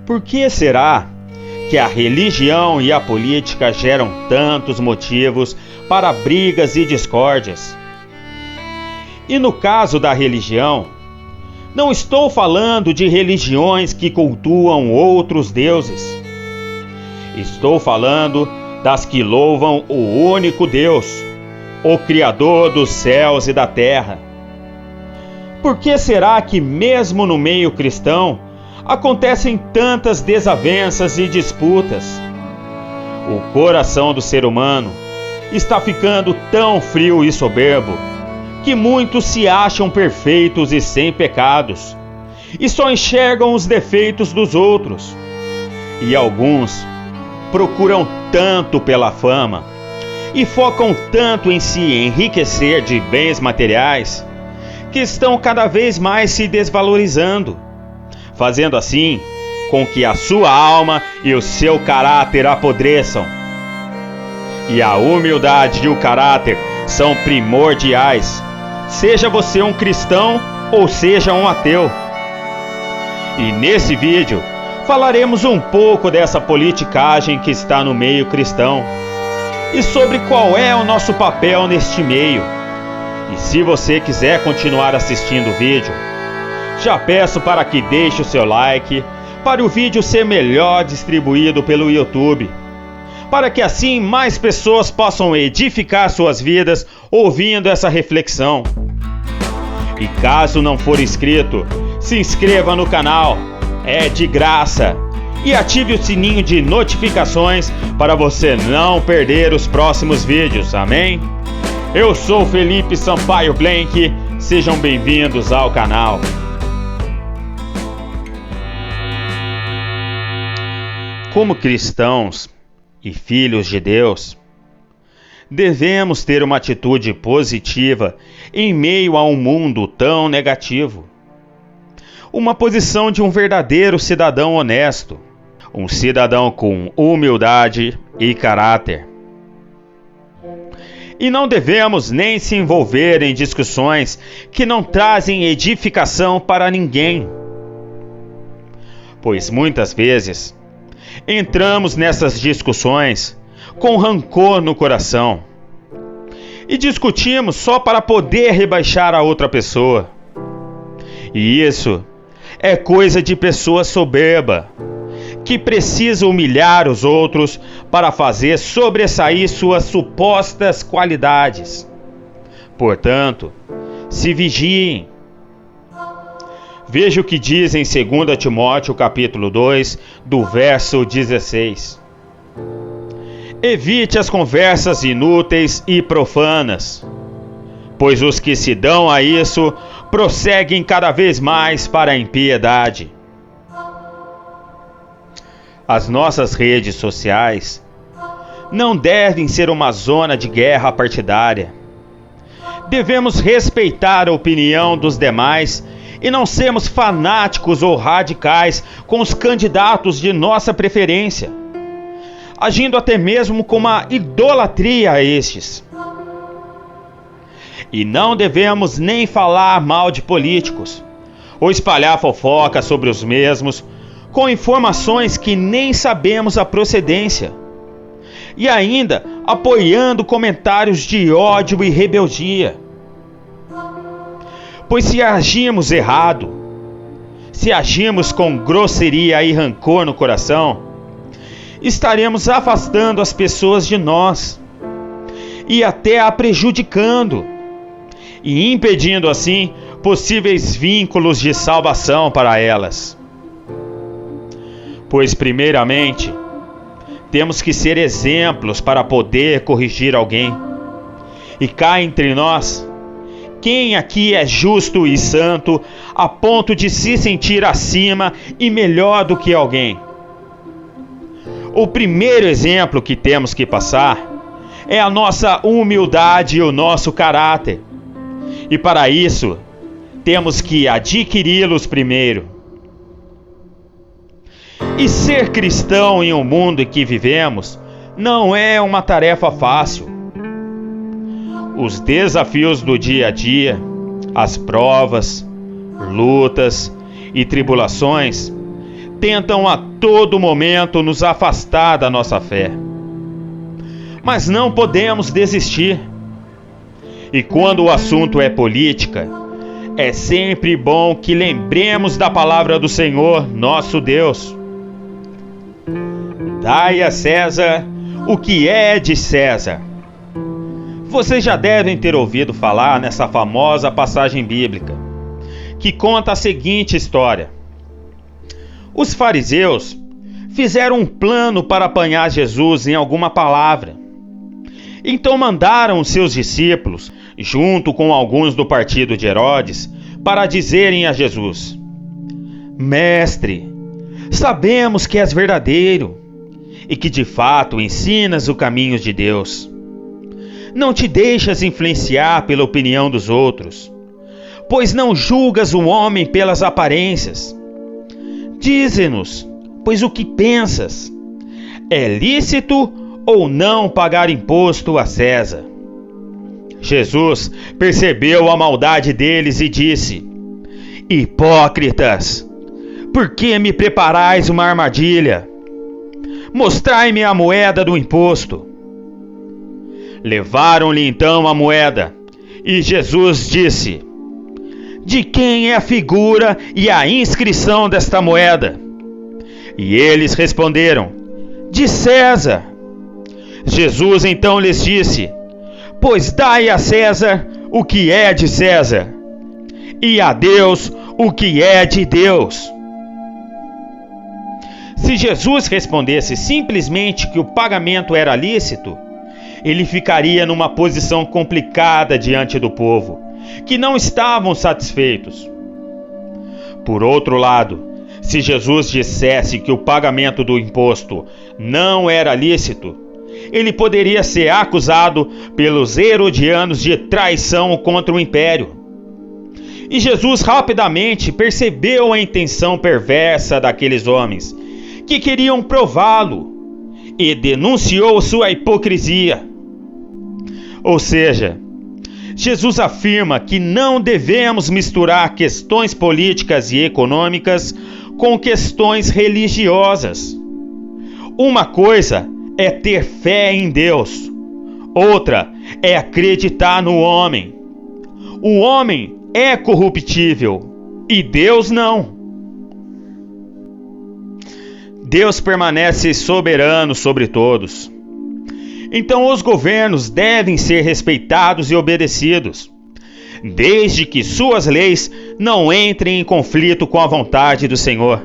Por que será que a religião e a política geram tantos motivos para brigas e discórdias? E no caso da religião, não estou falando de religiões que cultuam outros deuses. Estou falando das que louvam o único Deus, o Criador dos céus e da terra. Por que será que mesmo no meio cristão acontecem tantas desavenças e disputas? O coração do ser humano está ficando tão frio e soberbo que muitos se acham perfeitos e sem pecados, e só enxergam os defeitos dos outros. E alguns procuram tanto pela fama e focam tanto em se enriquecer de bens materiais que estão cada vez mais se desvalorizando, fazendo assim com que a sua alma e o seu caráter apodreçam. E a humildade e o caráter são primordiais, seja você um cristão ou seja um ateu. E nesse vídeo falaremos um pouco dessa politicagem que está no meio cristão e sobre qual é o nosso papel neste meio. E se você quiser continuar assistindo o vídeo, já peço para que deixe o seu like para o vídeo ser melhor distribuído pelo YouTube, para que assim mais pessoas possam edificar suas vidas ouvindo essa reflexão. E caso não for inscrito, se inscreva no canal, é de graça, e ative o sininho de notificações para você não perder os próximos vídeos, amém? Eu sou Felipe Sampaio Blank, sejam bem-vindos ao canal. Como cristãos e filhos de Deus, devemos ter uma atitude positiva em meio a um mundo tão negativo. Uma posição de um verdadeiro cidadão honesto, um cidadão com humildade e caráter. E não devemos nem se envolver em discussões que não trazem edificação para ninguém. Pois muitas vezes entramos nessas discussões com rancor no coração e discutimos só para poder rebaixar a outra pessoa. E isso é coisa de pessoa soberba, que precisa humilhar os outros para fazer sobressair suas supostas qualidades. Portanto, se vigiem. Veja o que diz em 2 Timóteo capítulo 2, do verso 16. Evite as conversas inúteis e profanas, pois os que se dão a isso prosseguem cada vez mais para a impiedade. As nossas redes sociais não devem ser uma zona de guerra partidária. Devemos respeitar a opinião dos demais e não sermos fanáticos ou radicais com os candidatos de nossa preferência, agindo até mesmo com uma idolatria a estes. E não devemos nem falar mal de políticos, ou espalhar fofoca sobre os mesmos, com informações que nem sabemos a procedência, e ainda apoiando comentários de ódio e rebeldia. Pois se agimos errado, se agimos com grosseria e rancor no coração, estaremos afastando as pessoas de nós, e até a prejudicando, e impedindo assim possíveis vínculos de salvação para elas. Pois primeiramente, temos que ser exemplos para poder corrigir alguém. E cá entre nós, quem aqui é justo e santo a ponto de se sentir acima e melhor do que alguém? O primeiro exemplo que temos que passar é a nossa humildade e o nosso caráter. E para isso, temos que adquiri-los primeiro. E ser cristão em um mundo em que vivemos não é uma tarefa fácil. Os desafios do dia a dia, as provas, lutas e tribulações tentam a todo momento nos afastar da nossa fé. Mas não podemos desistir. E quando o assunto é política, é sempre bom que lembremos da palavra do Senhor, nosso Deus. Dai a César o que é de César. Vocês já devem ter ouvido falar nessa famosa passagem bíblica, que conta a seguinte história. Os fariseus fizeram um plano para apanhar Jesus em alguma palavra. Então mandaram seus discípulos, junto com alguns do partido de Herodes, para dizerem a Jesus: Mestre, sabemos que és verdadeiro e que de fato ensinas o caminho de Deus. Não te deixas influenciar pela opinião dos outros, pois não julgas o homem pelas aparências. Dize-nos, pois o que pensas? É lícito ou não pagar imposto a César? Jesus percebeu a maldade deles e disse: Hipócritas, por que me preparais uma armadilha? Mostrai-me a moeda do imposto. Levaram-lhe então a moeda, e Jesus disse: De quem é a figura e a inscrição desta moeda? E eles responderam: De César. Jesus então lhes disse: Pois dai a César o que é de César, e a Deus o que é de Deus. Se Jesus respondesse simplesmente que o pagamento era lícito, ele ficaria numa posição complicada diante do povo, que não estavam satisfeitos. Por outro lado, se Jesus dissesse que o pagamento do imposto não era lícito, ele poderia ser acusado pelos herodianos de traição contra o império. E Jesus rapidamente percebeu a intenção perversa daqueles homens, que queriam prová-lo, e denunciou sua hipocrisia. Ou seja, Jesus afirma que não devemos misturar questões políticas e econômicas com questões religiosas. Uma coisa é ter fé em Deus, outra é acreditar no homem. O homem é corruptível e Deus não. Deus permanece soberano sobre todos. Então os governos devem ser respeitados e obedecidos, desde que suas leis não entrem em conflito com a vontade do Senhor.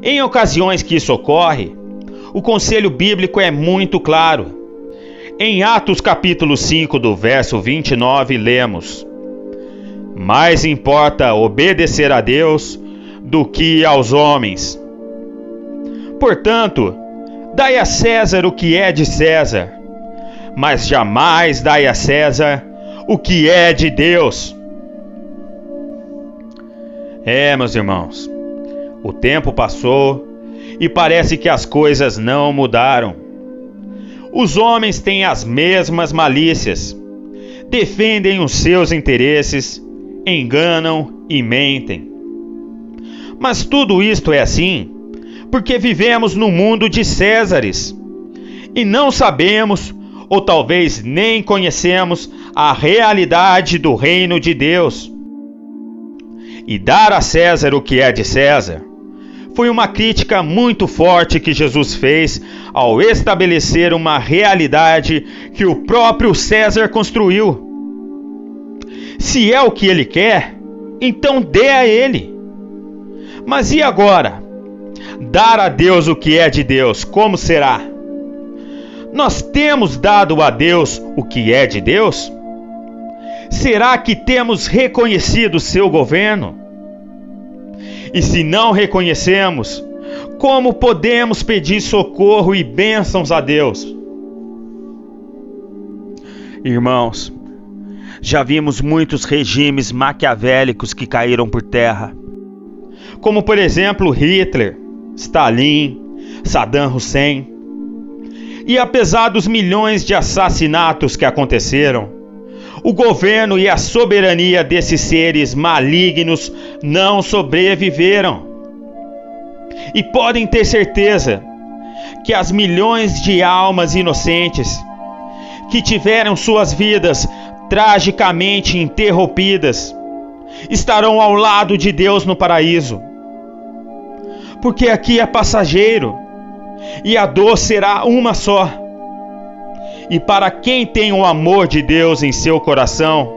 Em ocasiões que isso ocorre, o conselho bíblico é muito claro. Em Atos capítulo 5, do verso 29, lemos: Mais importa obedecer a Deus do que aos homens. Portanto, dai a César o que é de César, mas jamais dai a César o que é de Deus. Meus irmãos, o tempo passou e parece que as coisas não mudaram. Os homens têm as mesmas malícias, defendem os seus interesses, enganam e mentem. Mas tudo isto é assim porque vivemos no mundo de Césares e não sabemos, ou talvez nem conhecemos, a realidade do reino de Deus. E dar a César o que é de César foi uma crítica muito forte que Jesus fez ao estabelecer uma realidade que o próprio César construiu. Se é o que ele quer, então dê a ele. Mas e agora? Dar a Deus o que é de Deus, como será? Nós temos dado a Deus o que é de Deus? Será que temos reconhecido seu governo? E se não reconhecemos, como podemos pedir socorro e bênçãos a Deus? Irmãos, já vimos muitos regimes maquiavélicos que caíram por terra, como por exemplo Hitler, Stalin, Saddam Hussein. E apesar dos milhões de assassinatos que aconteceram, o governo e a soberania desses seres malignos não sobreviveram. E podem ter certeza que as milhões de almas inocentes que tiveram suas vidas tragicamente interrompidas estarão ao lado de Deus no paraíso. Porque aqui é passageiro e a dor será uma só. E para quem tem o amor de Deus em seu coração,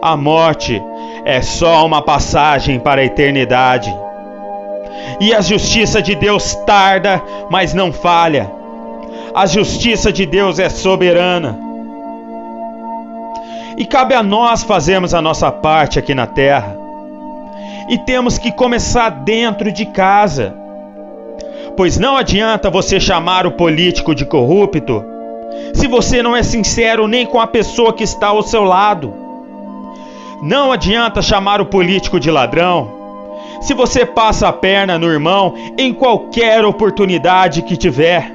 a morte é só uma passagem para a eternidade. E a justiça de Deus tarda, mas não falha. A justiça de Deus é soberana. E cabe a nós fazermos a nossa parte aqui na terra. E temos que começar dentro de casa. Pois não adianta você chamar o político de corrupto se você não é sincero nem com a pessoa que está ao seu lado. Não adianta chamar o político de ladrão se você passa a perna no irmão em qualquer oportunidade que tiver.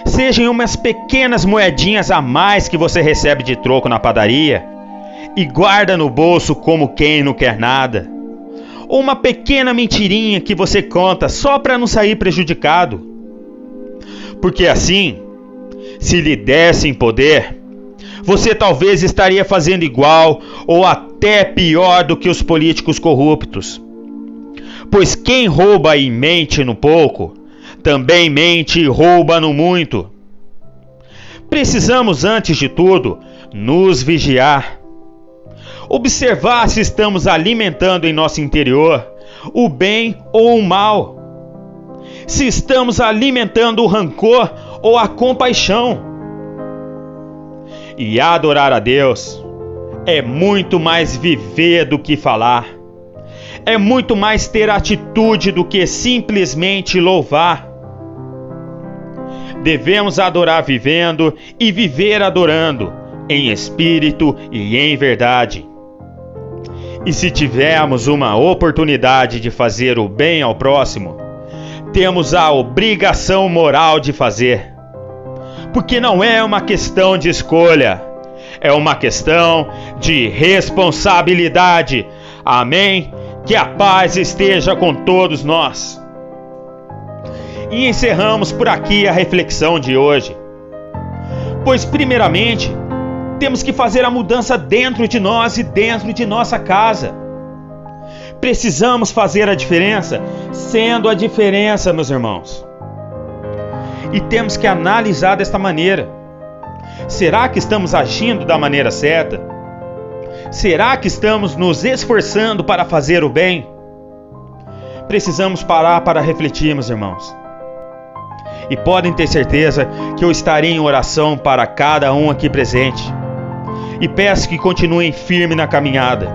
Sejam umas pequenas moedinhas a mais que você recebe de troco na padaria e guarda no bolso como quem não quer nada. Ou uma pequena mentirinha que você conta só para não sair prejudicado. Porque assim, se lhe dessem poder, você talvez estaria fazendo igual ou até pior do que os políticos corruptos. Pois quem rouba e mente no pouco, também mente e rouba no muito. Precisamos, antes de tudo, nos vigiar. Observar se estamos alimentando em nosso interior o bem ou o mal. Se estamos alimentando o rancor ou a compaixão. E adorar a Deus é muito mais viver do que falar. É muito mais ter atitude do que simplesmente louvar. Devemos adorar vivendo e viver adorando, em espírito e em verdade. E se tivermos uma oportunidade de fazer o bem ao próximo, temos a obrigação moral de fazer. Porque não é uma questão de escolha, é uma questão de responsabilidade. Amém? Que a paz esteja com todos nós. E encerramos por aqui a reflexão de hoje. Pois primeiramente, temos que fazer a mudança dentro de nós e dentro de nossa casa. Precisamos fazer a diferença, sendo a diferença, meus irmãos. E temos que analisar desta maneira. Será que estamos agindo da maneira certa? Será que estamos nos esforçando para fazer o bem? Precisamos parar para refletir, meus irmãos. E podem ter certeza que eu estarei em oração para cada um aqui presente. E peço que continuem firmes na caminhada.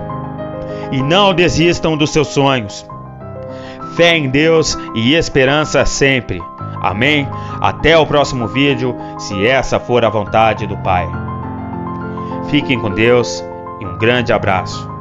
E não desistam dos seus sonhos. Fé em Deus e esperança sempre. Amém? Até o próximo vídeo, se essa for a vontade do Pai. Fiquem com Deus e um grande abraço.